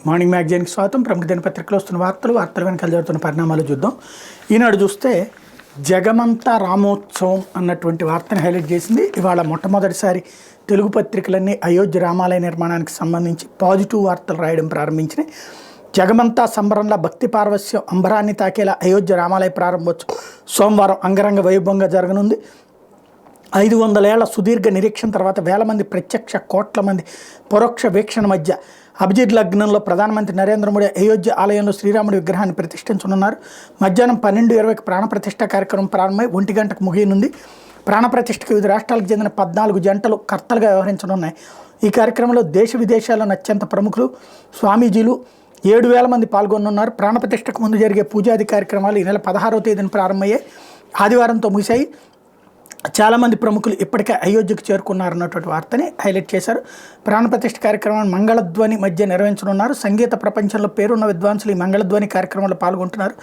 Morning మ్యాగజైన్కి స్వాగతం. ప్రముఖ దినపత్రికలో వస్తున్న వార్తలు వెనకాల జరుగుతున్న పరిణామాలు చూద్దాం. ఈనాడు చూస్తే జగమంతా రామోత్సవం అన్నటువంటి వార్తను హైలైట్ చేసింది. ఇవాళ మొట్టమొదటిసారి తెలుగు పత్రికలన్నీ అయోధ్య రామాలయ నిర్మాణానికి సంబంధించి పాజిటివ్ వార్తలు రాయడం ప్రారంభించినాయి. జగమంతా సంబరంలో భక్తి పార్వస్యం అంబరాన్ని తాకేలా అయోధ్య రామాలయ ప్రారంభోత్సవం సోమవారం అంగరంగ వైభవంగా జరగనుంది. 500 ఏళ్ల సుదీర్ఘ నిరీక్షణ తర్వాత వేల మంది ప్రత్యక్ష, కోట్ల మంది పరోక్ష వీక్షణ మధ్య అభిజిత్ లగ్నంలో ప్రధానమంత్రి నరేంద్ర మోడీ అయోధ్య ఆలయంలో శ్రీరాముడి విగ్రహాన్ని ప్రతిష్ఠించనున్నారు. మధ్యాహ్నం 12:20కి ప్రాణప్రతిష్ఠ కార్యక్రమం ప్రారంభమై 1 గంటకు ముగియనుంది. ప్రాణప్రతిష్ఠకు వివిధ రాష్ట్రాలకు చెందిన 14 జంటలు కర్తలుగా వ్యవహరించనున్నాయి. ఈ కార్యక్రమంలో దేశ విదేశాల్లోని అత్యంత ప్రముఖులు, స్వామీజీలు 7,000 మంది పాల్గొనున్నారు. ప్రాణప్రతిష్ఠకు ముందు జరిగే పూజాది కార్యక్రమాలు ఈ నెల 16వ తేదీన ప్రారంభమయ్యాయి. ఆదివారంతో ముగిశాయి. చాలామంది ప్రముఖులు ఇప్పటికే అయోధ్యకు చేరుకున్నారన్నటువంటి వార్తని హైలైట్ చేశారు. ప్రాణప్రతిష్ఠ కార్యక్రమాన్ని మంగళధ్వని మధ్య నిర్వహించనున్నారు. సంగీత ప్రపంచంలో పేరున్న విద్వాంసులు ఈ మంగళధ్వని కార్యక్రమంలో పాల్గొంటున్నారు.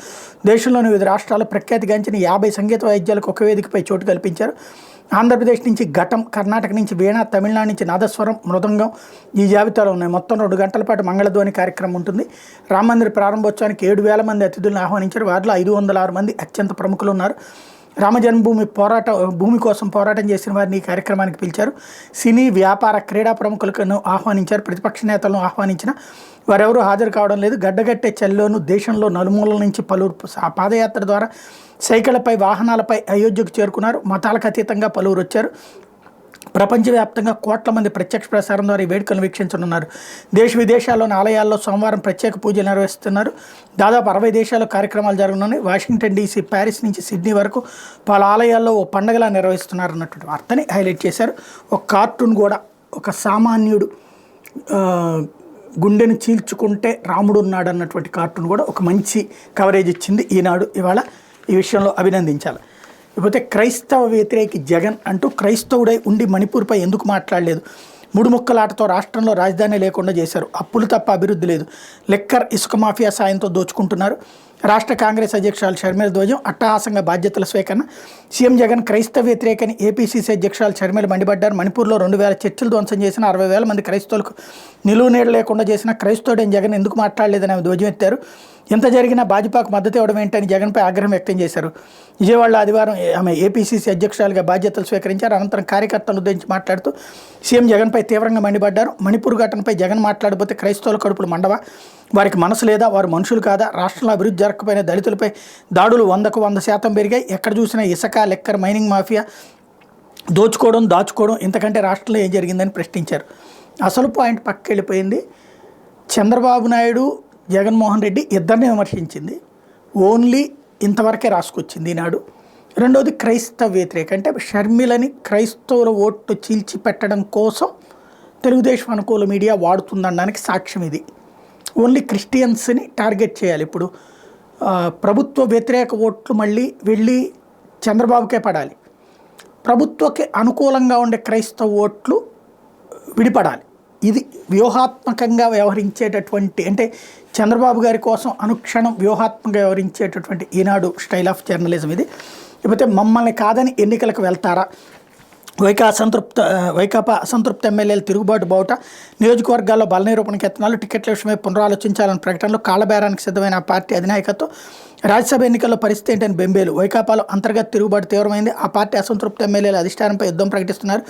దేశంలోని వివిధ రాష్ట్రాల్లో ప్రఖ్యాతిగాంచిన 50 సంగీత వాయిద్యాలకు ఒక వేదికపై చోటు కల్పించారు. ఆంధ్రప్రదేశ్ నుంచి ఘటం, కర్ణాటక నుంచి వీణ, తమిళనాడు నుంచి నాదస్వరం, మృదంగం ఈ జాబితాలో ఉన్నాయి. మొత్తం 2 గంటల పాటు మంగళధ్వని కార్యక్రమం ఉంటుంది. రామమందిర ప్రారంభోత్సవానికి 7,000 మంది అతిథులను ఆహ్వానించారు. వారిలో 506 మంది అత్యంత ప్రముఖులు ఉన్నారు. రామ జన్మభూమి భూమి కోసం పోరాటం చేసిన వారిని ఈ కార్యక్రమానికి పిలిచారు. సినీ, వ్యాపార, క్రీడా ప్రముఖులను ఆహ్వానించారు. ప్రతిపక్ష నేతలను ఆహ్వానించిన వారెవరూ హాజరు కావడం లేదు. గడ్డగట్టే చలిలోనూ దేశంలో నలుమూలల నుంచి పలువురు పాదయాత్ర ద్వారా సైకిళ్లపై, వాహనాలపై అయోధ్యకు చేరుకున్నారు. మతాలకు అతీతంగా పలువురు వచ్చారు. ప్రపంచవ్యాప్తంగా కోట్ల మంది ప్రత్యక్ష ప్రసారం ద్వారా ఈ వేడుకలను వీక్షించనున్నారు. దేశ విదేశాల్లోని ఆలయాల్లో సోమవారం ప్రత్యేక పూజలు నిర్వహిస్తున్నారు. దాదాపు 60 దేశాల్లో కార్యక్రమాలు జరగనున్నాయి. వాషింగ్టన్ DC, ప్యారిస్ నుంచి సిడ్నీ వరకు పలు ఆలయాల్లో ఓ పండగలా నిర్వహిస్తున్నారు అన్నటువంటి వార్తని హైలైట్ చేశారు. ఒక కార్టూన్ కూడా, ఒక సామాన్యుడు గుండెను చీల్చుకుంటే రాముడు ఉన్నాడు అన్నటువంటి కార్టూన్ కూడా ఒక మంచి కవరేజ్ ఇచ్చింది ఈనాడు. ఇవాళ ఈ విషయంలో అభినందించాలి. ఇకపోతే క్రైస్తవ వ్యతిరేకి జగన్ అంటూ క్రైస్తవుడై ఉండి మణిపూర్పై ఎందుకు మాట్లాడలేదు? 3 ముక్కలాటతో రాష్ట్రంలో రాజధాని లేకుండా చేశారు. అప్పులు తప్ప అభివృద్ధి లేదు. లిక్కర్, ఇసుక మాఫియా సాయంతో దోచుకుంటున్నారు. రాష్ట్ర కాంగ్రెస్ అధ్యక్షురాలు షర్మిల ధ్వజం, అట్టహాసంగా బాధ్యతల స్వీకరణ. సీఎం జగన్ క్రైస్తవ వ్యతిరేకని ఏపీసీసీ అధ్యక్షురాలు షర్మిల మండిపడ్డారు. మణిపూర్లో 2,000 చర్చిలు ధ్వంసం చేసిన, 60,000 మంది క్రైస్తవులకు నిలువు నీడ లేకుండా చేసిన క్రైస్తవుడైన జగన్ ఎందుకు మాట్లాడలేదని ఆమె ధ్వజమెత్తారు. ఎంత జరిగినా భాజపాకు మద్దతు ఇవ్వడం ఏంటని జగన్పై ఆగ్రహం వ్యక్తం చేశారు. విజయవాడలో ఆదివారం ఆమె ఏపీసీసీ అధ్యక్షురాలుగా బాధ్యతలు స్వీకరించారు. అనంతరం కార్యకర్తలను ఉద్దేశించి మాట్లాడుతూ సీఎం జగన్పై తీవ్రంగా మండిపడ్డారు. మణిపూర్ ఘటనపై జగన్ మాట్లాడబోతే క్రైస్తవుల కడుపులు మండవా? వారికి మనసు లేదా? వారు మనుషులు కాదా? రాష్ట్రంలో అభివృద్ధి జరగకపోయిన దళితులపై దాడులు 100కు 100% పెరిగాయి. ఎక్కడ చూసినా ఇసుక, లిక్కర్, మైనింగ్ మాఫియా దోచుకోవడం, దాచుకోవడం, ఇంతకంటే రాష్ట్రంలో ఏం జరిగిందని ప్రశ్నించారు. అసలు పాయింట్ పక్కకి వెళ్ళిపోయింది. చంద్రబాబు నాయుడు, జగన్మోహన్ రెడ్డి ఇద్దరిని విమర్శించింది. ఓన్లీ ఇంతవరకే రాసుకొచ్చింది ఈనాడు. రెండోది క్రైస్తవ వ్యతిరేక, అంటే షర్మిలని క్రైస్తవుల ఓట్లు చీల్చి పెట్టడం కోసం తెలుగుదేశం అనుకూల మీడియా వాడుతుందనడానికి సాక్ష్యం ఇది. ఓన్లీ క్రిస్టియన్స్ని టార్గెట్ చేయాలి. ఇప్పుడు ప్రభుత్వ వ్యతిరేక ఓట్లు మళ్ళీ వెళ్ళి చంద్రబాబుకే పడాలి. ప్రభుత్వకి అనుకూలంగా ఉండే క్రైస్తవ ఓట్లు విడిపడాలి. ఇది వ్యూహాత్మకంగా వ్యవహరించేటటువంటి, అంటే చంద్రబాబు గారి కోసం అనుక్షణం వ్యూహాత్మకంగా వ్యవహరించేటటువంటి ఈనాడు స్టైల్ ఆఫ్ జర్నలిజం ఇది. లేకపోతే మమ్మల్ని కాదని ఎన్నికలకు వెళ్తారా? వైకాపా అసంతృప్త ఎమ్మెల్యేలు తిరుగుబాటు బావుట, నియోజకవర్గాల్లో బల నిరూపణకు యత్నాలు, టికెట్ల విషయమై పునరాలోచించాలని ప్రకటనలు, కాళ్ళబేరానికి సిద్ధమైన ఆ పార్టీ అధినాయకత్వం. రాజ్యసభ ఎన్నికల్లో పరిస్థితి ఏంటని బెంబేలు. వైకాపాలో అంతర్గత తిరుగుబాటు తీవ్రమైంది. ఆ పార్టీ అసంతృప్త ఎమ్మెల్యేల అధిష్టానంపై యుద్ధం ప్రకటిస్తున్నారు.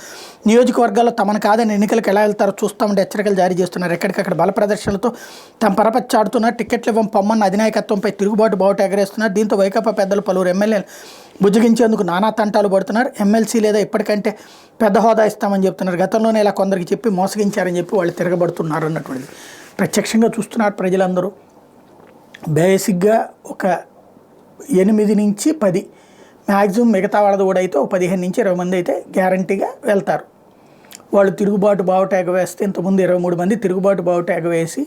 నియోజకవర్గాల్లో తమను కాదని ఎన్నికలకు ఎలా వెళ్తారో చూస్తామంటే హెచ్చరికలు జారీ చేస్తున్నారు. ఎక్కడికక్కడ బల ప్రదర్శనలతో తమ పరపచ్చాడుతున్నారు. టికెట్లు ఇవ్వం పొమ్మన్న అధినాయకత్వంపై తిరుగుబాటు బావుట ఎగరేస్తున్నారు. దీంతో వైకాపా పెద్దలు పలువురు ఎమ్మెల్యేలు బుజ్జగించేందుకు నానా తంటాలు పడుతున్నారు. ఎమ్మెల్సీ లేదా ఇప్పటికంటే పెద్ద హోదా ఇస్తామని చెప్తున్నారు. గతంలోనే ఇలా కొందరికి చెప్పి మోసగించారని చెప్పి వాళ్ళు తిరగబడుతున్నారు అన్నటువంటిది ప్రత్యక్షంగా చూస్తున్నారు ప్రజలందరూ. బేసిక్గా ఒక 8 నుంచి 10 మ్యాక్సిమం, మిగతా వాళ్ళది కూడా అయితే ఒక 15 నుంచి 20 మంది అయితే గ్యారంటీగా వెళ్తారు. వాళ్ళు తిరుగుబాటు బావుట ఎగవేస్తే ఇంతకుముందు 23 మంది తిరుగుబాటు బావుట ఎగవేసి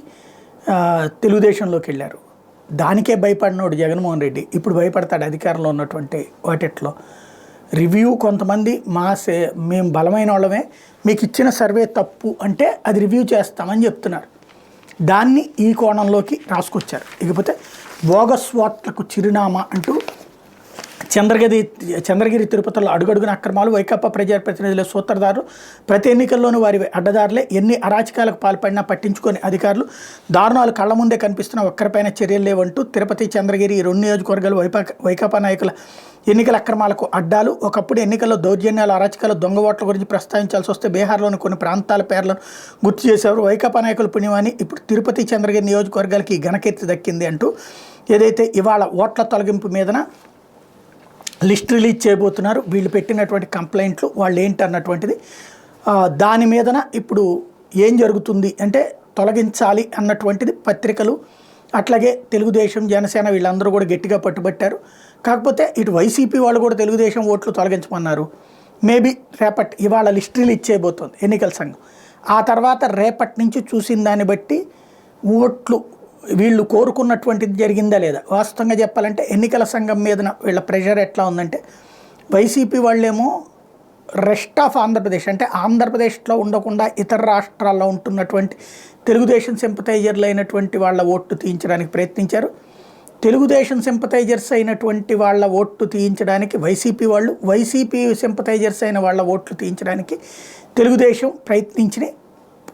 తెలుగుదేశంలోకి వెళ్ళారు. దానికే భయపడినోడు జగన్మోహన్ రెడ్డి ఇప్పుడు భయపడతాడు అధికారంలో ఉన్నటువంటి వాటిట్లో. రివ్యూ కొంతమంది మేము బలమైన వాళ్ళమే, మీకు ఇచ్చిన సర్వే తప్పు అంటే అది రివ్యూ చేస్తామని చెప్తున్నారు. దాన్ని ఈ కోణంలోకి రాసుకొచ్చారు. ఇకపోతే బోగస్ ఓట్లకు చిరునామా అంటూ చంద్రగిరి తిరుపతిలో అడుగడుగున అక్రమాలు, వైకాపా ప్రజాప్రతినిధుల సూత్రధారులు, ప్రతి ఎన్నికల్లోనూ వారి అడ్డదారులే, ఎన్ని అరాచకాలకు పాల్పడినా పట్టించుకొని అధికారులు, దారుణాలు కళ్ల ముందే కనిపిస్తున్న ఒక్కరిపైన చర్యలు లేవంటూ తిరుపతి, చంద్రగిరి 2 నియోజకవర్గాలు వైకాపా నాయకుల ఎన్నికల అక్రమాలకు అడ్డాలు. ఒకప్పుడు ఎన్నికల్లో దౌర్జన్యాలు, అరాచకాలు, దొంగ ఓట్ల గురించి ప్రస్తావించాల్సి వస్తే బీహార్లోని కొన్ని ప్రాంతాల పేర్లను గుర్తు చేసేవారు వైకాపా నాయకుల పుణ్యమని ఇప్పుడు తిరుపతి, చంద్రగిరి నియోజకవర్గాలకి ఘనకీర్తి దక్కింది అంటూ ఏదైతే ఇవాళ ఓట్ల తొలగింపు మీదన లిస్ట్ రిలీజ్ చేయబోతున్నారు, వీళ్ళు పెట్టినటువంటి కంప్లైంట్లు వాళ్ళు ఏంటి అన్నటువంటిది, దాని మీదన ఇప్పుడు ఏం జరుగుతుంది అంటే తొలగించాలి అన్నటువంటిది పత్రికలు అట్లాగే తెలుగుదేశం, జనసేన వీళ్ళందరూ కూడా గట్టిగా పట్టుబట్టారు. కాకపోతే ఇటు వైసీపీ వాళ్ళు కూడా తెలుగుదేశం ఓట్లు తొలగించమన్నారు. మేబీ ఇవాళ లిస్ట్ రిలీజ్ చేయబోతుంది ఎన్నికల సంఘం. ఆ తర్వాత రేపటి నుంచి చూసిన దాన్ని బట్టి ఓట్లు వీళ్ళు కోరుకున్నటువంటిది జరిగిందా లేదా. వాస్తవంగా చెప్పాలంటే ఎన్నికల సంఘం మీద వీళ్ళ ప్రెషర్ ఎట్లా ఉందంటే, వైసీపీ వాళ్ళేమో రెస్ట్ ఆఫ్ ఆంధ్రప్రదేశ్ అంటే ఆంధ్రప్రదేశ్లో ఉండకుండా ఇతర రాష్ట్రాల్లో ఉంటున్నటువంటి తెలుగుదేశం సింపథైజర్లు అయినటువంటి వాళ్ళ ఓట్లు తీయించడానికి ప్రయత్నించారు. తెలుగుదేశం సింపథైజర్స్ అయినటువంటి వాళ్ళ ఓట్లు తీయించడానికి వైసీపీ సింపథైజర్స్ అయిన వాళ్ళ ఓట్లు తీయించడానికి తెలుగుదేశం ప్రయత్నించిన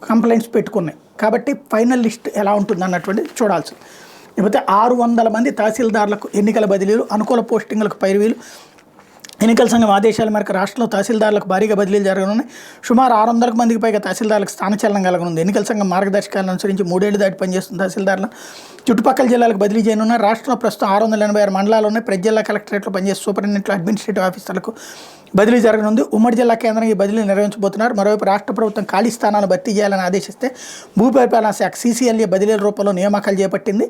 కంప్లైంట్స్ పెట్టుకున్నాయి. కాబట్టి ఫైనల్ లిస్ట్ ఎలా ఉంటుంది అన్నటువంటిది చూడాల్సింది. లేకపోతే 600 మంది తహసీల్దార్లకు ఎన్నికల బదిలీలు, అనుకూల పోస్టింగులకు పైరువీలు. ఎన్నికల సంఘం ఆదేశాల మేరకు రాష్ట్రంలో తహసీల్దార్లకు భారీగా బదిలీలు జరగనున్నాయి. సుమారు 600 మందికి పైగా తహసీల్దార్లకు స్థానచలనం కలగనుంది. ఎన్నికల సంఘం మార్గదర్శకాలను అనుసరించి 3 ఏళ్లు దాటి పనిచేస్తున్న తహసీల్దార్లను చుట్టుపక్కల జిల్లాలకు బదిలీ చేయనున్నారు. రాష్ట్రంలో ప్రస్తుతం 686 మండలాలు ఉన్నాయి. ప్రతి జిల్లా కలెక్టరేట్లో పనిచేసే సూపరింటెండెంట్లు, అడ్మినిస్ట్రేటివ్ ఆఫీసర్లకు బదిలీ జరగనుంది. ఉమ్మడి జిల్లా కేంద్రానికి బదిలీలు నిర్వహించబోతున్నారు. మరోవైపు రాష్ట్ర ప్రభుత్వం ఖాళీ స్థానాలను భర్తీ చేయాలని ఆదేశిస్తే భూ పరిపాలనా శాఖ CCLA బదిలీల రూపంలో నియామకాలు చేపట్టింది.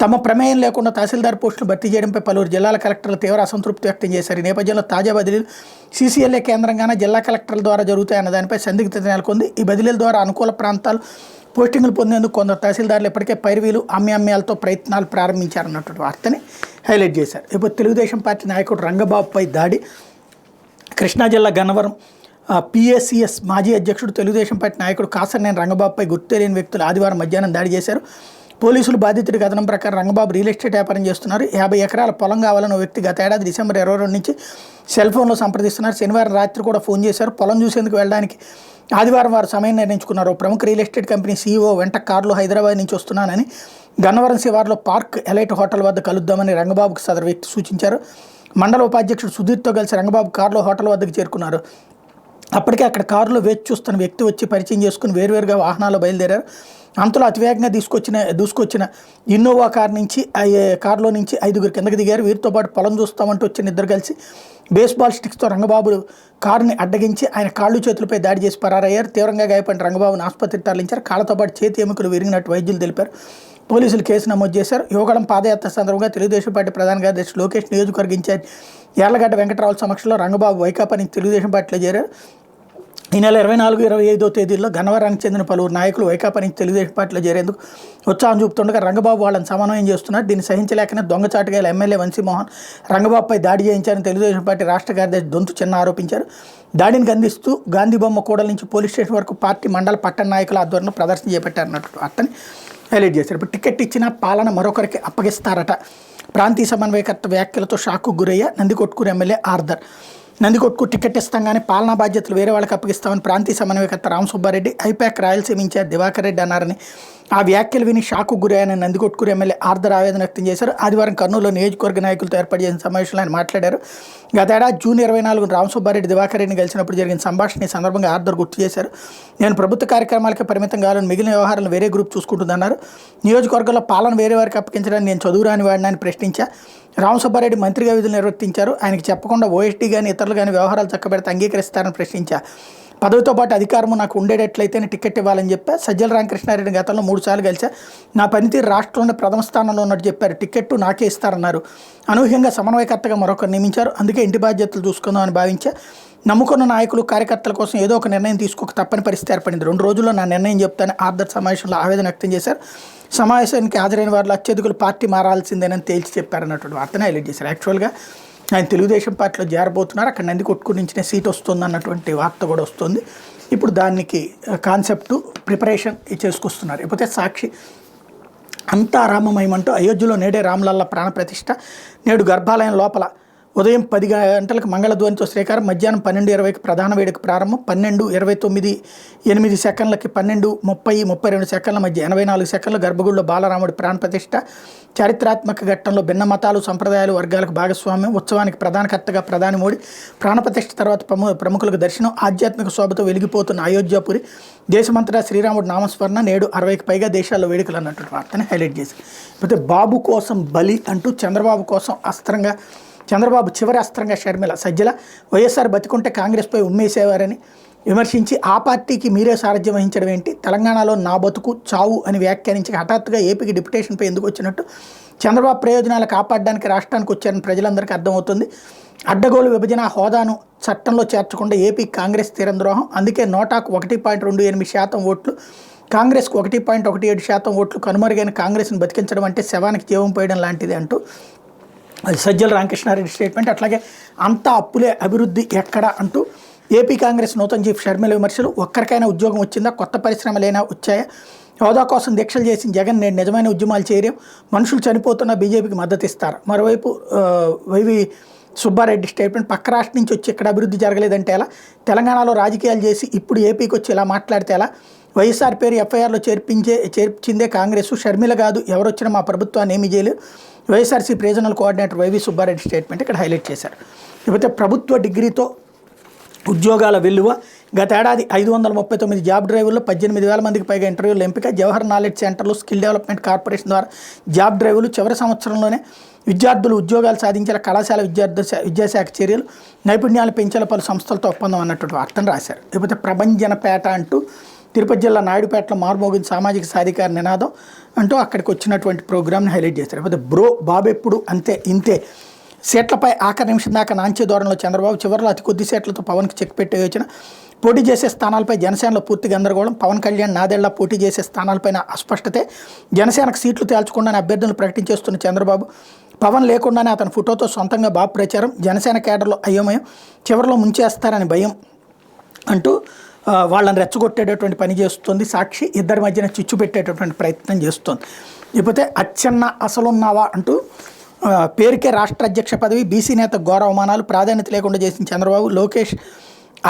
తమ ప్రమేయం లేకుండా తహసీల్దార్ పోస్టులు భర్తీ చేయడంపై పలువురు జిల్లాల కలెక్టర్లు తీవ్ర అసంతృప్తి వ్యక్తం చేశారు. ఈ నేపథ్యంలో తాజా బదిలీలు CCLA కేంద్రంగానే జిల్లా కలెక్టర్ల ద్వారా జరుగుతాయన్న దానిపై సందిగ్ధత నెలకొంది. ఈ బదిలీల ద్వారా అనుకూల ప్రాంతాలు పోస్టింగులు పొందేందుకు కొందరు తహసీల్దార్లు ఇప్పటికే పైరువీలు, అమ్యామ్యాలతో ప్రయత్నాలు ప్రారంభించారన్నటువంటి వార్తని హైలైట్ చేశారు. ఇప్పుడు తెలుగుదేశం పార్టీ నాయకుడు రంగబాబుపై దాడి. కృష్ణా జిల్లా గన్నవరం PACS మాజీ అధ్యక్షుడు, తెలుగుదేశం పార్టీ నాయకుడు కాసర్నేని రంగబాబుపై గుర్తు తెలియని వ్యక్తులు ఆదివారం మధ్యాహ్నం దాడి చేశారు. పోలీసులు బాధితుడి కథనం ప్రకారం రంగబాబు రియల్ ఎస్టేట్ వ్యాపారం చేస్తున్నారు. 50 ఎకరాల పొలం కావాలని ఓ వ్యక్తి గత ఏడాది డిసెంబర్ 22 నుంచి సెల్ ఫోన్లో సంప్రదిస్తున్నారు. శనివారం రాత్రి కూడా ఫోన్ చేశారు. పొలం చూసేందుకు వెళ్ళడానికి ఆదివారం వారు సమయం నిర్ణయించుకున్నారు. ప్రముఖ రియల్ ఎస్టేట్ కంపెనీ CEO వెంట కారులో హైదరాబాద్ నుంచి వస్తున్నానని, గన్నవరం శివార్లో పార్క్ ఎలైట్ హోటల్ వద్ద కలుద్దామని రంగబాబుకు సదరు వ్యక్తి సూచించారు. మండల ఉపాధ్యక్షుడు సుధీర్తో కలిసి రంగబాబు కారులో హోటల్ వద్దకు చేరుకున్నారు. అప్పటికే అక్కడ కారులో వేచి చూస్తున్న వ్యక్తి వచ్చి పరిచయం చేసుకుని వేరువేరుగా వాహనాల్లో బయలుదేరారు. అంతలో అతివేగంగా దూసుకొచ్చిన ఇన్నోవా కారులో నుంచి 5 కిందకి దిగారు. వీరితో పాటు పొలం చూస్తామంటూ వచ్చిన ఇద్దరు కలిసి బేస్బాల్ స్టిక్స్తో రంగబాబు కారుని అడ్డగించి ఆయన కాళ్ళు చేతులపై దాడి చేసి పరారయ్యారు. తీవ్రంగా గాయపడిన రంగబాబును ఆసుపత్రికి తరలించారు. కాళ్ళతో పాటు చేతి ఎముకలు విరిగినట్టు వైద్యులు తెలిపారు. పోలీసులు కేసు నమోదు చేశారు. యువగళం పాదయాత్ర సందర్భంగా తెలుగుదేశం పార్టీ ప్రధాన కార్యదర్శి లోకేష్, నియోజకవర్గ ఇన్ఛార్జ్ యార్లగడ్డ వెంకటరావుల సమక్షంలో రంగబాబు వైకాపా నుంచి తెలుగుదేశం పార్టీలో చేరారు. ఈ నెల 24, 25వ తేదీల్లో గన్నవరానికి చెందిన పలువురు నాయకులు వైకాపా నుంచి తెలుగుదేశం పార్టీలో చేరేందుకు ఉత్సాహం చూపుతుండగా రంగబాబు వాళ్ళని సమన్వయం చేస్తున్నారు. దీన్ని సహించలేకనే దొంగచాటుగా ఎమ్మెల్యే వంశీమోహన్ రంగబాబుపై దాడి చేయించారని తెలుగుదేశం పార్టీ రాష్ట్ర కార్యదర్శి దొంతు చిన్న ఆరోపించారు. దాడిని ఖండిస్తూ గాంధీ బొమ్మ కూడల నుంచి పోలీస్ స్టేషన్ వరకు పార్టీ మండల పట్టణ నాయకుల ఆధ్వర్యంలో ప్రదర్శన చేపట్టారన్నట్టు వార్తని హైలైట్ చేశారు. ఇప్పుడు టికెట్ ఇచ్చిన పాలన మరొకరికి అప్పగిస్తారట. ప్రాంతీయ సమన్వయకర్త వ్యాఖ్యలతో షాక్కు గురయ్య Nandikotkuru MLA Arthur. Nandikotkur ticket ఇస్తాగానే పాలనా బాధ్యతలు వేరే వాళ్ళకి అప్పగిస్తామని ప్రాంతీయ సమన్వయకర్త రామసుబ్బారెడ్డి, ఐపాక్ రాయలసీమ ఇన్ఛార్జ్ దివాకర్ రెడ్డి అన్నారని, ఆ వ్యాఖ్యలు విని షాకు గురయ్యానని నందికొట్కూరు ఎమ్మెల్యే ఆర్దర్ ఆవేదన వ్యక్తం చేశారు. ఆదివారం కర్నూలులో నియోజకవర్గ నాయకులతో ఏర్పాటు చేసిన సమావేశంలో ఆయన మాట్లాడారు. గత ఏడాది జూన్ 24 రామసుబ్బారెడ్డి దివాకర్ రెడ్డిని కలిసినప్పుడు జరిగిన సంభాషణ ఈ సందర్భంగా ఆర్దర్ గుర్తు చేశారు. నేను ప్రభుత్వ కార్యక్రమాలకే పరిమితం కావాలని, మిగిలిన వ్యవహారాలను వేరే గ్రూప్ చూసుకుంటుందన్నారు. నియోజకవర్గంలో పాలన వేరే వారికి అప్పగించడానికి నేను చదువురాని వాడిని అని ప్రశ్నించా. రామసుబ్బారెడ్డి మంత్రిగా విధులు నిర్వర్తించారు. ఆయనకి చెప్పకుండా OSD కానీ ఇతరులు కానీ వ్యవహారాలు చక్కబెడితే అంగీకరిస్తారని ప్రశ్నించా. పదవితో పాటు అధికారము నాకు ఉండేటట్లయితేనే టికెట్ ఇవ్వాలని చెప్పా. సజ్జల రామకృష్ణారెడ్డి గతంలో 3 సార్లు కలిసా. నా పనితీరు రాష్ట్రంలోనే ప్రథమ స్థానంలో ఉన్నట్టు చెప్పారు. టికెట్టు నాకే ఇస్తారన్నారు. అనూహ్యంగా సమన్వయకర్తగా మరొకరు నియమించారు. అందుకే ఇంటి బాధ్యతలు చూసుకుందామని భావించా. నమ్ముకున్న నాయకులు, కార్యకర్తల కోసం ఏదో ఒక నిర్ణయం తీసుకోక తప్పని పరిస్థితి ఏర్పడింది. 2 రోజుల్లో నా నిర్ణయం చెప్తానని ఆర్దర్ సమావేశంలో ఆవేదన వ్యక్తం చేశారు. సమావేశానికి హాజరైన వారిలో అత్యధికులు పార్టీ మారాల్సిందేనని తేల్చి చెప్పారన్నటువంటి వార్తను హైలైట్ చేశారు. యాక్చువల్గా ఆయన తెలుగుదేశం పార్టీలో చేరబోతున్నారు. అక్కడ నందికొట్కూరు నుంచినే సీట్ వస్తుంది అన్నటువంటి వార్త కూడా వస్తుంది. ఇప్పుడు దానికి కాన్సెప్టు ప్రిపరేషన్ చేసుకొస్తున్నారు. లేకపోతే సాక్షి అంతా రామమయమంటూ అయోధ్యలో నేడే రామలల్ల ప్రాణప్రతిష్ఠ. నేడు గర్భాలయం లోపల ఉదయం 10 గంటలకు మంగళధ్వనితో శ్రీకారం, మధ్యాహ్నం 12:20కి ప్రధాన వేడుక ప్రారంభం, 12:29 8 సెకండ్లకి 12:30-32 సెకండ్ల మధ్య 84 సెకండ్ల గర్భగుడిలో బాలరాముడి ప్రాణప్రతిష్ఠ. చారిత్రాత్మక ఘట్టంలో భిన్న మతాలు, సంప్రదాయాలు, వర్గాలకు భాగస్వామ్యం. ఉత్సవానికి ప్రధానకర్తగా ప్రధాని మోడీ. ప్రాణప్రతిష్ఠ తర్వాత ప్రముఖులకు దర్శనం. ఆధ్యాత్మిక శోభతో వెలిగిపోతున్న అయోధ్యపురి. దేశమంతటా శ్రీరాముడు నామస్మరణ. నేడు 60కి పైగా దేశాల్లో వేడుకలు అన్నటువంటి వార్తని హైలైట్ చేశారు. అయితే బాబు కోసం బలి అంటూ చంద్రబాబు కోసం అస్త్రంగా, చంద్రబాబు చివరి అస్త్రంగా షర్మిల. సజ్జల వైఎస్ఆర్ బతికుంటే కాంగ్రెస్పై ఉమ్మేసేవారని విమర్శించి ఆ పార్టీకి మీరే సారథ్యం వహించడం ఏంటి, తెలంగాణలో నా బతుకు చావు అని వ్యాఖ్యానించి హఠాత్తుగా ఏపీకి డిప్యుటేషన్పై ఎందుకు వచ్చినట్టు, చంద్రబాబు ప్రయోజనాలు కాపాడడానికి రాష్ట్రానికి వచ్చారని ప్రజలందరికీ అర్థమవుతుంది. అడ్డగోలు విభజన హోదాను చట్టంలో చేర్చకుండా ఏపీ కాంగ్రెస్ తీరం ద్రోహం, అందుకే నోటాకు 1.28% ఓట్లు, కాంగ్రెస్కు 1.17% ఓట్లు, కనుమరుగైన కాంగ్రెస్ను బతికించడం అంటే శవానికి జీవం పోయడం లాంటిది అంటూ అది సజ్జల రామకృష్ణారెడ్డి స్టేట్మెంట్. అట్లాగే అంతా అప్పులే, అభివృద్ధి ఎక్కడ అంటూ ఏపీ కాంగ్రెస్ నూతన చీఫ్ షర్మిల విమర్శలు. ఒక్కరికైనా ఉద్యోగం వచ్చిందా, కొత్త పరిశ్రమలైనా వచ్చాయా, హోదా కోసం దీక్షలు చేసిన జగన్ నేడు నిజమైన ఉద్యమాలు చేయలేం, మనుషులు చనిపోతున్నా బీజేపీకి మద్దతు ఇస్తారు. మరోవైపు వైవి సుబ్బారెడ్డి స్టేట్మెంట్. పక్క రాష్ట్రం నుంచి వచ్చి ఇక్కడ అభివృద్ధి జరగలేదంటే ఎలా, తెలంగాణలో రాజకీయాలు చేసి ఇప్పుడు ఏపీకి వచ్చి ఇలా మాట్లాడితే ఎలా, వైఎస్ఆర్ పేరు ఎఫ్ఐఆర్లో చేర్పించిందే కాంగ్రెస్, షర్మిల కాదు ఎవరొచ్చినా మా ప్రభుత్వాన్ని ఏమీ చేయలేదు. YSRC regional coordinator YV Subbareddy statement ఇక్కడ హైలైట్ చేశారు. లేకపోతే ప్రభుత్వ డిగ్రీతో ఉద్యోగాల విలువ. గతేడాది 539 జాబ్ డ్రైవర్లు 18,000 మందికి పైగా ఇంటర్వ్యూలు ఎంపిక. జవహర్ నాలెడ్జ్ సెంటర్లో స్కిల్ డెవలప్మెంట్ కార్పొరేషన్ ద్వారా జాబ్ డ్రైవ్లు. చివరి సంవత్సరంలోనే విద్యార్థులు ఉద్యోగాలు సాధించేలా కళాశాల విద్యాశాఖ చర్యలు. నైపుణ్యాలు పెంచేలా పలు సంస్థలతో ఒప్పందం అన్నటువంటి వార్తను రాశారు. లేకపోతే ప్రభంజనపేట అంటూ తిరుపతి జిల్లా నాయుడుపేటలో మార్మోగిన సామాజిక సాధికార నినాదం అంటూ అక్కడికి వచ్చినటువంటి ప్రోగ్రామ్ని హైలైట్ చేశారు. లేకపోతే బాబెప్పుడు అంతే ఇంతే, సీట్లపై ఆఖరి నిమిషం దాకా నాంచే ధోరణిలో చంద్రబాబు. చివరిలో అతి కొద్ది సీట్లతో పవన్కి చెక్ పెట్టే యోచన. పోటీ చేసే స్థానాలపై జనసేనలో పూర్తి గందరగోళం. పవన్ కళ్యాణ్ నాదేళ్ల పోటీ చేసే స్థానాలపైన అస్పష్టతే. జనసేనకు సీట్లు తేల్చకుండానే అభ్యర్థులను ప్రకటించేస్తున్న చంద్రబాబు. పవన్ లేకుండానే అతని ఫోటోతో సొంతంగా బాబు ప్రచారం. జనసేన కేడర్లో అయోమయం, చివరిలో ముంచేస్తారని భయం అంటూ వాళ్ళని రెచ్చగొట్టేటటువంటి పని చేస్తుంది సాక్షి. ఇద్దరి మధ్యన చిచ్చు పెట్టేటటువంటి ప్రయత్నం చేస్తుంది. లేకపోతే అచ్చెన్న అసలున్నావా అంటూ పేరుకే రాష్ట్ర అధ్యక్ష పదవి, బీసీ నేత ఘోర అవమానాలు, ప్రాధాన్యత లేకుండా చేసిన చంద్రబాబు. లోకేష్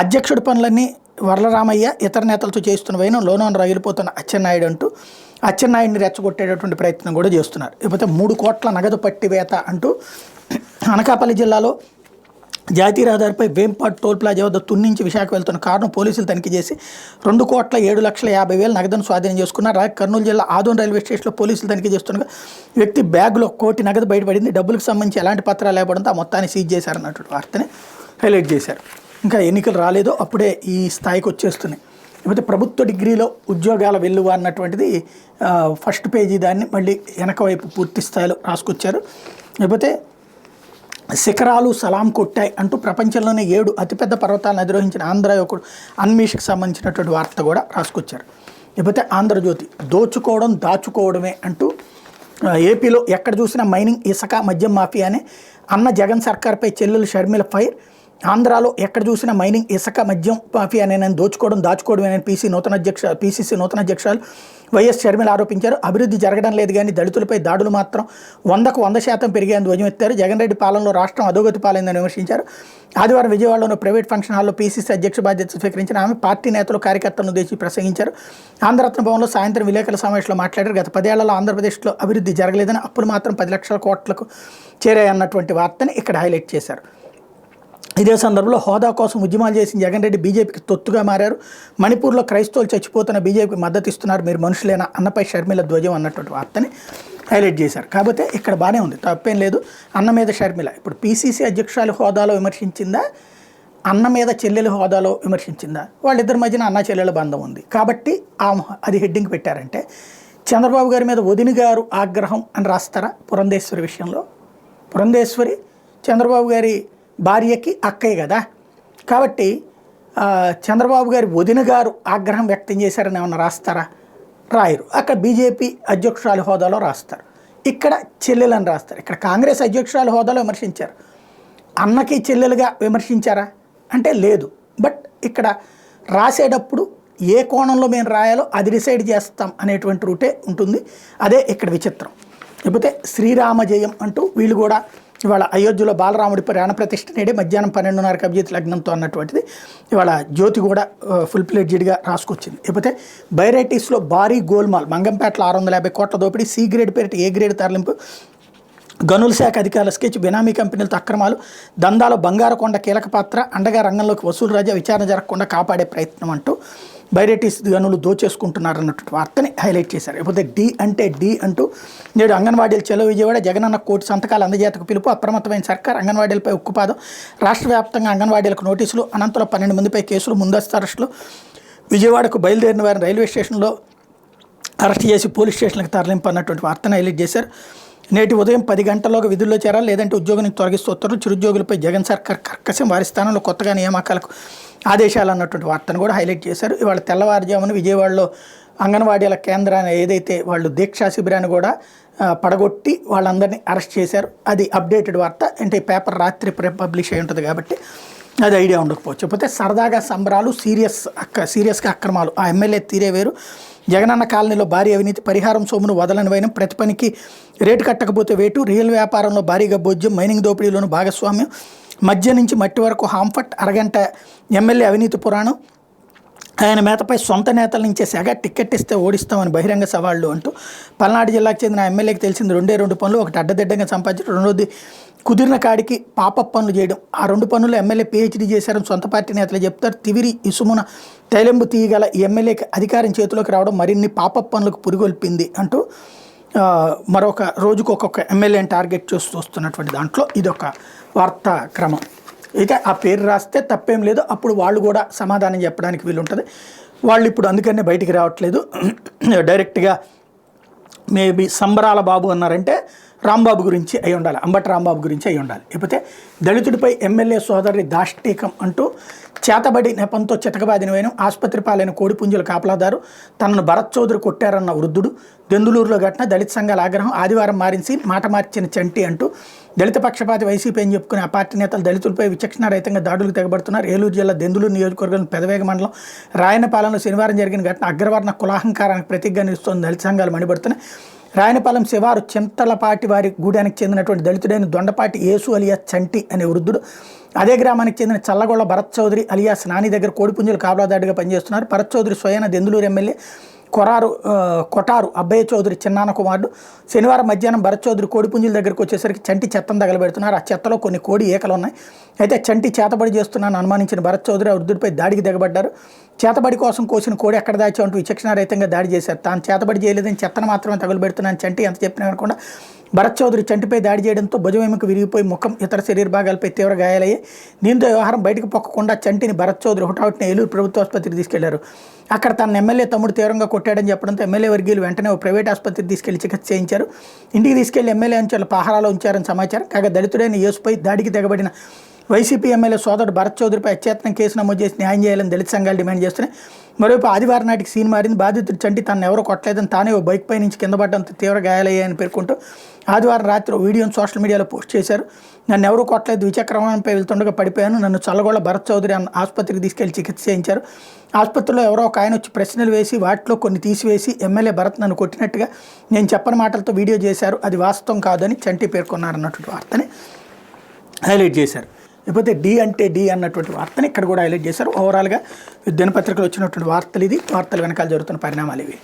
అధ్యక్షుడి పనులన్నీ వరలరామయ్య ఇతర నేతలతో చేస్తున్న వైనం లోన రగిలిపోతున్న అచ్చెన్నాయుడు అంటూ అచ్చెన్నాయుడిని రెచ్చగొట్టేటటువంటి ప్రయత్నం కూడా చేస్తున్నారు. లేకపోతే 3 కోట్ల నగదు పట్టివేత అంటూ అనకాపల్లి జిల్లాలో జాతీయ రహదారిపై వేంపాట్ టోల్ ప్లాజా వద్ద తున్నించి విశాఖ వెళ్తున్న కారును పోలీసులు తనిఖీ చేసి 2,07,50,000 నగదును స్వాధీనం చేసుకున్నారు. కర్నూలు జిల్లా ఆదోన్ రైల్వే స్టేషన్లో పోలీసులు తనిఖీ చేస్తుండగా వ్యక్తి బ్యాగ్లో 1 కోటి నగదు బయటపడింది. డబ్బులకు సంబంధించి ఎలాంటి పత్రాలు లేకపోవడంతో ఆ మొత్తాన్ని సీజ్ చేశారన్నటువంటి వార్తని హైలైట్ చేశారు. ఇంకా ఎన్నికలు రాలేదో అప్పుడే ఈ స్థాయికి వచ్చేస్తున్నాయి. లేకపోతే ప్రభుత్వ డిగ్రీలో ఉద్యోగాల వెల్లువ అన్నటువంటిది ఫస్ట్ పేజీ దాన్ని మళ్ళీ వెనక వైపు పూర్తి స్థాయిలో రాసుకొచ్చారు. లేకపోతే శిఖరాలు సలాం కొట్టాయి అంటూ ప్రపంచంలోనే 7 అతిపెద్ద పర్వతాలను అధిరోహించిన ఆంధ్ర యువకుడు అన్మీష్కి సంబంధించినటువంటి వార్త కూడా రాసుకొచ్చారు. లేకపోతే ఆంధ్రజ్యోతి దోచుకోవడం దాచుకోవడమే అంటూ ఏపీలో ఎక్కడ చూసినా మైనింగ్, ఇసుక, మద్యం మాఫియానే అన్న జగన్ సర్కార్పై చెల్లెలు షర్మిల ఫైర్. ఆంధ్రాలో ఎక్కడ చూసినా మైనింగ్, ఇసుక, మద్యం మాఫియానే దోచుకోవడం దాచుకోవడమేనని పీసీసీ నూతన అధ్యక్షురాలు వైఎస్ షర్మిల ఆరోపించారు. అభివృద్ధి జరగడం లేదు కానీ దళితులపై దాడులు మాత్రం 100% పెరిగాయని ధ్వజమెత్తారు. జగన్ రెడ్డి పాలనలో రాష్ట్రం అధోగతి పాలైందని విమర్శించారు. ఆదివారం విజయవాడలోని ప్రైవేట్ ఫంక్షన్ హాల్లో పీసీసీ అధ్యక్ష బాధ్యత స్వీకరించిన ఆమె పార్టీ నేతలు, కార్యకర్తలను ఉద్దేశించి ప్రసంగించారు. ఆంధ్రరత్న భవన్లో సాయంత్రం విలేకరుల సమావేశంలో మాట్లాడారు. గత 10 ఏళ్లలో ఆంధ్రప్రదేశ్లో అభివృద్ధి జరగలేదని, అప్పులు మాత్రం 10 లక్షల కోట్లకు చేరాయన్నటువంటి వార్తని ఇక్కడ హైలైట్ చేశారు. ఇదే సందర్భంలో హోదా కోసం ఉద్యమాలు చేసిన జగన్ రెడ్డి బీజేపీకి తొత్తుగా మారారు. మణిపూర్లో క్రైస్తవులు చచ్చిపోతున్న బీజేపీకి మద్దతు ఇస్తున్నారు, మీరు మనుషులేనా అన్నపై షర్మిల ధ్వజం అన్నటువంటి వార్తని హైలైట్ చేశారు. కాకపోతే ఇక్కడ బాగానే ఉంది, తప్పేం లేదు. అన్న మీద షర్మిల ఇప్పుడు పీసీసీ అధ్యక్షురాలు హోదాలో విమర్శించిందా, అన్న మీద చెల్లెల హోదాలో విమర్శించిందా? వాళ్ళిద్దరి మధ్యన అన్న చెల్లెల బంధం ఉంది కాబట్టి అది హెడ్డింగ్ పెట్టారంటే చంద్రబాబు గారి మీద వదిన గారు ఆగ్రహం అని రాస్తారా? పురంధేశ్వరి విషయంలో పురంధేశ్వరి చంద్రబాబు గారి భార్యకి అక్కయ్య కదా, కాబట్టి చంద్రబాబు గారి వదిన గారు ఆగ్రహం వ్యక్తం చేశారని ఏమన్నా రాస్తారా? రాయరు. అక్కడ బీజేపీ అధ్యక్షురాలి హోదాలో రాస్తారు, ఇక్కడ చెల్లెలని రాస్తారు. ఇక్కడ కాంగ్రెస్ అధ్యక్షురాలి హోదాలో విమర్శించారు, అన్నకి చెల్లెలుగా విమర్శించారా అంటే లేదు. బట్ ఇక్కడ రాసేటప్పుడు ఏ కోణంలో మేము రాయాలో అది డిసైడ్ చేస్తాం అనేటువంటి రూటే ఉంటుంది. అదే ఇక్కడ విచిత్రం. లేకపోతే శ్రీరామ జయం అంటూ వీళ్ళు కూడా ఇవాళ అయోధ్యలో బాలరాముడి ప్రాణప్రతిష్ఠ నేడే మధ్యాహ్నం 12:30 అభిజిత్ లగ్నంతో అన్నటువంటిది ఇవాళ జ్యోతి కూడా ఫుల్ ప్లేడ్జెడ్గా రాసుకొచ్చింది. లేకపోతే బైరైటీస్లో భారీ గోల్మాల్, మంగంపేటలో 650 కోట్ల దోపిడీ, సి గ్రేడ్ పేరిట ఏ గ్రేడ్ తరలింపు, గనుల శాఖ అధికారుల స్కెచ్, బినామీ కంపెనీలతో అక్రమాలు, దందాలో బంగారకొండ కీలక పాత్ర, అండగా రంగంలోకి వసూలు రాజా, విచారణ జరగకుండా కాపాడే ప్రయత్నం అంటూ బైరైటీస్ గనులు దోచేసుకుంటున్నారు అన్నటువంటి వార్తని హైలైట్ చేశారు. లేకపోతే డి అంటూ నేడు అంగన్వాడీలు చెలో విజయవాడ, జగనన్న కోటి సంతకాలు అందజేతకు పిలుపు, అప్రమత్తమైన సర్కార్, అంగన్వాడీలపై ఉక్కుపాదం, రాష్ట్ర వ్యాప్తంగా అంగన్వాడీలకు నోటీసులు, అనంతరం 12 మందిపై కేసులు, ముందస్తు అరెస్టులు, విజయవాడకు బయలుదేరిన వారిని రైల్వే స్టేషన్లో అరెస్ట్ చేసి పోలీస్ స్టేషన్లకు తరలింపు అన్నటువంటి వార్తను హైలైట్ చేశారు. నేటి ఉదయం 10 గంటల్లోగా విధుల్లో చేరాలి, లేదంటే ఉద్యోగం తొలగిస్తూ ఉత్తర్వులు, చిరుద్యోగులపై జగన్ సర్కార్ కర్కశం, వారి స్థానంలో కొత్తగా నియామకాలకు ఆదేశాలు అన్నటువంటి వార్తను కూడా హైలైట్ చేశారు. ఇవాళ తెల్లవారుజామున విజయవాడలో అంగన్వాడీల కేంద్రాన్ని ఏదైతే వాళ్ళు దీక్షా శిబిరాన్ని కూడా పడగొట్టి వాళ్ళందరినీ అరెస్ట్ చేశారు. అది అప్డేటెడ్ వార్త, అంటే పేపర్ రాత్రి పబ్లిష్ అయి ఉంటుంది కాబట్టి అది ఐడియా ఉండకపోవచ్చు. పోతే సరదాగా సంబరాలు, సీరియస్గా అక్రమాలు, ఆ ఎమ్మెల్యే తీరే వేరు, జగనన్న కాలనీలో భారీ అవినీతి, పరిహారం సొమ్మును వదలని వైనం, ప్రతి పనికి రేటు కట్టకపోతే వేటు, రియల్ వ్యాపారంలో భారీగా భోజ్యం, మైనింగ్ దోపిడీలోను భాగస్వామ్యం, మధ్య నుంచి మట్టి వరకు హాంఫట్, అరగంట ఎమ్మెల్యే అవినీతి పురాణం, ఆయన మేతపై సొంత నేతల నుంచే సెగ, టికెట్ ఇస్తే ఓడిస్తామని బహిరంగ సవాళ్లు అంటూ పల్నాడు జిల్లాకు చెందిన ఎమ్మెల్యేకి తెలిసింది 2 పనులు, ఒకటి అడ్డదిడ్డంగా సంపాదించడం, రెండోది కుదిరిన కాడికి పాపప్ పనులు చేయడం. ఆ 2 పనులు ఎమ్మెల్యే పీహెచ్డీ చేశారని సొంత పార్టీ నేతలు చెప్తారు. తివిరి ఇసుమున తైలెంబు తీయగల ఈ ఎమ్మెల్యేకి అధికారం చేతిలోకి రావడం మరిన్ని పాపప్ పనులకు పురిగొల్పింది అంటూ మరొక రోజుకు ఒక్కొక్క ఎమ్మెల్యేని టార్గెట్ చేస్తూ వస్తున్నటువంటి దాంట్లో ఇదొక వార్తా క్రమం. అయితే ఆ పేరు రాస్తే తప్పేం లేదు, అప్పుడు వాళ్ళు కూడా సమాధానం చెప్పడానికి వీలుంటుంది. వాళ్ళు ఇప్పుడు అందుకనే బయటికి రావట్లేదు, డైరెక్ట్గా మేబీ సంబరాల బాబు అన్నారంటే రాంబాబు గురించి అయి ఉండాలి, అంబటి రాంబాబు గురించి అయి ఉండాలి. లేకపోతే దళితుడిపై ఎమ్మెల్యే సోదరి దాష్టీకం అంటూ చేతబడి నెపంతో చితకబాదిన వేయడం, ఆసుపత్రి పాలైన కోడిపుంజుల కాపలాదారు, తనను భరత్ చౌదరి కొట్టారన్న వృద్ధుడు, దెందులూరులో ఘటన, దళిత సంఘాల ఆగ్రహం, ఆదివారం మారించి మాట మార్చిన చంటి అంటూ దళిత పక్షపాతి వైసీపీ అని చెప్పుకునే ఆ పార్టీ నేతలు దళితులపై విచక్షణారహితంగా దాడులకు తెగబడుతున్నారు. ఏలూరు జిల్లా దెందులూరు నియోజకవర్గం పెదవేగ మండలం రాయనపాలెంలో శనివారం జరిగిన ఘటన అగ్రవర్ణ కులాహంకారానికి ప్రతీకగా నిలుస్తోంది. దళిత సంఘాలు మండిపడుతున్నాయి. రాయనపాలెం శివారు చింతలపాటి వారి గూడానికి చెందినటువంటి దళితుడైన దొండపాటి యేసు అలియాస్ చంటి అనే వృద్ధుడు అదే గ్రామానికి చెందిన చల్లగొళ్ల భరత్ చౌదరి అలియాస్ నాని దగ్గర కోడిపుంజులు కాపలాదాడిగా పనిచేస్తున్నారు. భరత్ చౌదరి స్వయాన దెందులూరు ఎమ్మెల్యే కొటారు అబ్బయ్య చౌదరి చిన్నాన్న కుమారుడు. శనివారం మధ్యాహ్నం భరత్ చౌదరి కోడిపుంజుల దగ్గరకు వచ్చేసరికి చంటి చెత్తను తగలబెడుతున్నారు. ఆ చెత్తలో కొన్ని కోడి ఏకలు ఉన్నాయి. అయితే చంటి చేతబడి చేస్తున్నాను అనుమానించిన భరత్ చౌదరి ఆ వృద్ధుడిపై దాడికి దిగబడ్డారు. చేతబడి కోసం కోసిన కోడి ఎక్కడ దాచామంటూ విచక్షణారహితంగా దాడి చేశారు. తాను చేతబడి చేయలేదని చెత్తను మాత్రమే తగులుబెడుతున్నాను చంటి ఎంత చెప్పినా అనుకుండా భరత్ చౌదరి చంటిపై దాడి చేయడంతో భుజమెముక విరిగిపోయి ముఖం, ఇతర శరీర భాగాలపై తీవ్ర గాయాలయ్యాయి. దీంతో వ్యవహారం బయటకు పొక్కకుండా చంటిని భరత్ చౌదరి హుటాహుటిన ఏలూరు ప్రభుత్వ ఆసుపత్రికి తీసుకెళ్లారు. అక్కడ తన ఎమ్మెల్యే తమ్ముడు తీవ్రంగా కొట్టాడని చెప్పడంతో ఎమ్మెల్యే వర్గీయులు వెంటనే ఓ ప్రైవేట్ ఆసుపత్రికి తీసుకెళ్లి చికిత్స చేయించారు. ఇంటికి తీసుకెళ్లి ఎమ్మెల్యే అంచెల పహారాలో ఉంచారని సమాచారం. కాగా దళితుడైన యేసుపై దాడికి తెగబడిన వైసీపీ ఎమ్మెల్యే సోదరుడు భరత్ చౌదరిపై అత్యత్నం కేసు నమోదు చేసి న్యాయం చేయాలని దళిత సంఘాలు డిమాండ్ చేస్తున్నాయి. మరోవైపు ఆదివారం నాటికి సీన్ మారింది. బాధితుడు చంటి తనను ఎవరో కొట్టలేదని, తానే ఓ బైక్ పై నుంచి కింద పడ్డంతో తీవ్ర గాయాలయ్యాయని పేర్కొంటూ ఆదివారం రాత్రి వీడియోను సోషల్ మీడియాలో పోస్ట్ చేశారు. నన్ను ఎవరూ కొట్టలేదు, ద్విచక్రవాహనంపై వెళ్తుండగా పడిపోయాను, నన్ను చల్లగొళ్ల భరత్ చౌదరి ఆసుపత్రికి తీసుకెళ్లి చికిత్స చేయించారు. ఆసుపత్రిలో ఎవరో ఒక ఆయన వచ్చి ప్రశ్నలు వేసి వాటిలో కొన్ని తీసివేసి ఎమ్మెల్యే భరత్ నన్ను కొట్టినట్టుగా నేను చెప్పని మాటలతో వీడియో చేశారు, అది వాస్తవం కాదని చంటి పేర్కొన్నారన్నటువంటి వార్తని హైలైట్ చేశారు. లేకపోతే డి అన్నటువంటి వార్తని ఇక్కడ కూడా హైలైట్ చేశారు. ఓవరాల్గా దినపత్రికలు వచ్చినటువంటి వార్తలు, ఇది వార్తలు వెనకాల జరుగుతున్న పరిణామాలు ఇవి.